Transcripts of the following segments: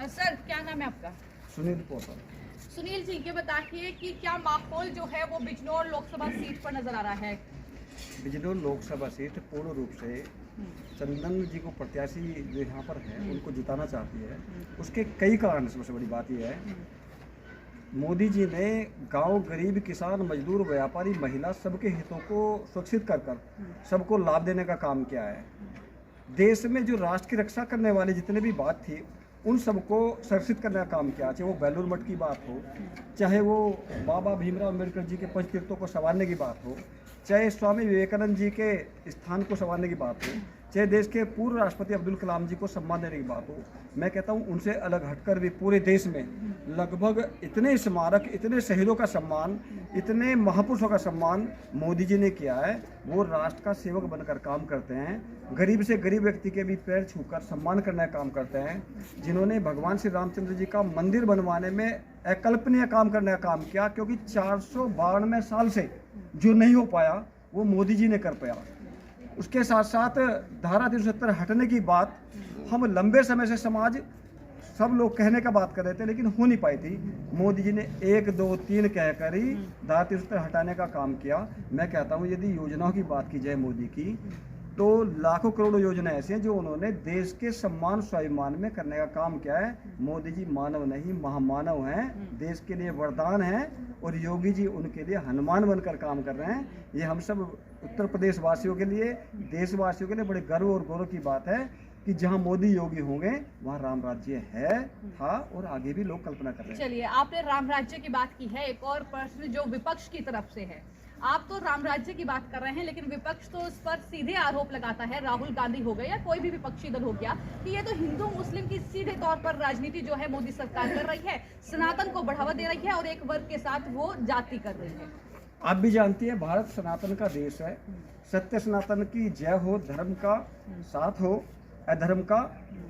Sir क्या नाम है आपका? सुनील पोतल। सुनील जी, ये बताइए कि क्या माहौल जो है वो बिजनौर लोकसभा सीट पर नजर आ रहा है? बिजनौर लोकसभा सीट पूर्ण रूप से चंदन जी को प्रत्याशी जो यहाँ पर है उनको जिताना चाहती है। उसके कई कारण, सबसे बड़ी बात यह है मोदी जी ने गांव, गरीब, किसान, मजदूर, व्यापारी, महिला सबके हितों को सुरक्षित कर सबको लाभ देने का काम किया है। देश में जो राष्ट्र की रक्षा करने वाले जितने भी बात थी उन सबको सुरक्षित करने का काम किया, चाहे वो बेलूर मठ की बात हो, चाहे वो बाबा भीमराव अम्बेडकर जी के पंचतीर्थों को संवारने की बात हो, चाहे स्वामी विवेकानंद जी के स्थान को संवारने की बात हो, चाहे देश के पूर्व राष्ट्रपति अब्दुल कलाम जी को सम्मान देने की बात हो। मैं कहता हूँ उनसे अलग हटकर भी पूरे देश में लगभग इतने स्मारक, इतने शहीदों का सम्मान, इतने महापुरुषों का सम्मान मोदी जी ने किया है। वो राष्ट्र का सेवक बनकर काम करते हैं, गरीब से गरीब व्यक्ति के भी पैर छूकर सम्मान करने का काम करते हैं। जिन्होंने भगवान श्री रामचंद्र जी का मंदिर बनवाने में अकल्पनीय काम करने का काम किया, क्योंकि 492 साल से जो नहीं हो पाया वो मोदी जी ने कर पाया। उसके साथ साथ धारा 370 हटने की बात हम लंबे समय से समाज सब लोग कहने का बात कर रहे थे, लेकिन हो नहीं पाई थी। मोदी जी ने 1, 2, 3 कहकर ही धारा 370 हटाने का काम किया। मैं कहता हूँ यदि योजनाओं की बात की जाए मोदी की, तो लाखों करोड़ों योजना ऐसी हैं जो उन्होंने देश के सम्मान स्वाभिमान में करने का काम किया है। मोदी जी मानव नहीं महामानव हैं, देश के लिए वरदान हैं, और योगी जी उनके लिए हनुमान बनकर काम कर रहे हैं। ये हम सब उत्तर प्रदेश वासियों के लिए, देशवासियों के लिए बड़े गर्व और गौरव की बात है कि जहां मोदी योगी होंगे वहां राम राज्य है, था और आगे भी लोग कल्पना कर रहे हैं। चलिए, आपने राम राज्य की बात की है, एक और प्रश्न जो विपक्ष की तरफ से है। आप तो राम राज्य की बात कर रहे हैं, लेकिन विपक्ष तो उस पर सीधे आरोप लगाता है, राहुल गांधी हो गए या कोई भी विपक्षी दल हो गया, कि ये तो हिंदू मुस्लिम की सीधे तौर पर राजनीति जो है मोदी सरकार कर रही है, सनातन को बढ़ावा दे रही है और एक वर्ग के साथ वो जाति कर रही है। आप भी जानती है भारत सनातन का देश है। सत्य सनातन की जय हो, धर्म का साथ हो, अधर्म का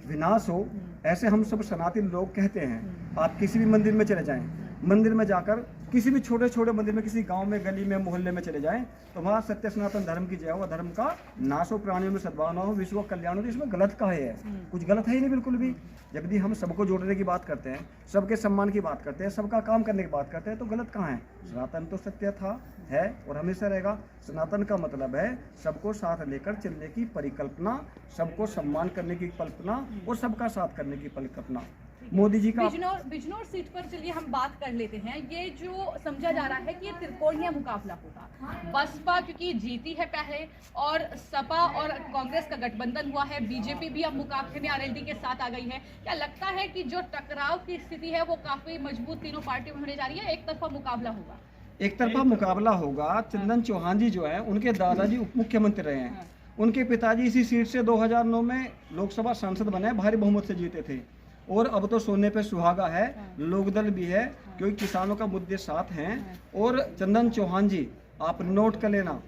विनाश हो, ऐसे हम सब सनातन लोग कहते हैं। आप किसी भी मंदिर में चले जाएं, मंदिर में जाकर किसी भी छोटे छोटे मंदिर में, किसी गांव में, गली में, मोहल्ले में चले जाएं, तो वहाँ सत्य सनातन धर्म की जय हो, धर्म का नाश हो, प्राणियों में सद्भावना हो, विश्व का कल्याण हो। तो इसमें गलत काहे है? कुछ गलत है ही नहीं बिल्कुल भी। जब भी हम सबको जोड़ने की बात करते हैं, सबके सम्मान की बात करते हैं, सबका काम करने की बात करते हैं, तो गलत कहाँ है? सनातन तो सत्य था, है और हमेशा रहेगा। सनातन का मतलब है सबको साथ लेकर चलने की परिकल्पना, सबको सम्मान करने की कल्पना और सबका साथ करने की परिकल्पना। मोदी जी का बिजनौर सीट पर चलिए हम बात कर लेते हैं। ये जो समझा जा रहा है कि ये त्रिकोणीय मुकाबला होगा, बसपा क्योंकि जीती है पहले, और सपा और कांग्रेस का गठबंधन हुआ है, बीजेपी भी अब मुकाबले में आरएलडी के साथ आ गई है। क्या लगता है कि जो टकराव की स्थिति है वो काफी मजबूत तीनों पार्टियों में होने जा रही है, एक तरफा मुकाबला होगा? एक तरफा मुकाबला होगा। चंदन चौहान जी जो है, उनके दादाजी उप मुख्यमंत्री रहे हैं, उनके पिताजी इसी सीट से 2009 में लोकसभा सांसद बने, भारी बहुमत से जीते थे, और अब तो सोने पे सुहागा है, लोकदल भी है, क्योंकि किसानों का मुद्दे साथ हैं। और चंदन चौहान जी, आप नोट कर लेना,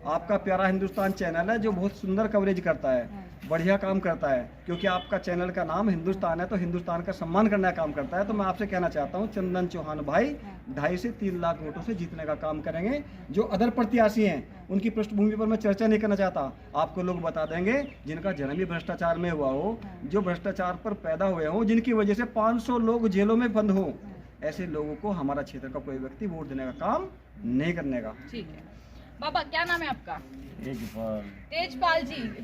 आपका प्यारा हिंदुस्तान चैनल है जो बहुत सुंदर कवरेज करता है, बढ़िया काम करता है, क्योंकि आपका चैनल का नाम हिंदुस्तान है, तो हिंदुस्तान का सम्मान करने का काम करता है। तो मैं आपसे कहना चाहता हूं, चंदन चौहान भाई 2.5 से 3 लाख वोटों से जीतने का काम करेंगे। जो अदर प्रत्याशी हैं उनकी पृष्ठभूमि पर मैं चर्चा नहीं करना चाहता, आपको लोग बता देंगे जिनका जन्म ही भ्रष्टाचार में हुआ हो, जो भ्रष्टाचार पर पैदा हुए हों, जिनकी वजह से 500 लोग जेलों में बंद हो, ऐसे लोगों को हमारा क्षेत्र का कोई व्यक्ति वोट देने का काम नहीं करने का। ठीक है बाबा, क्या नाम है आपका? तेजपाल। तेजपाल जी।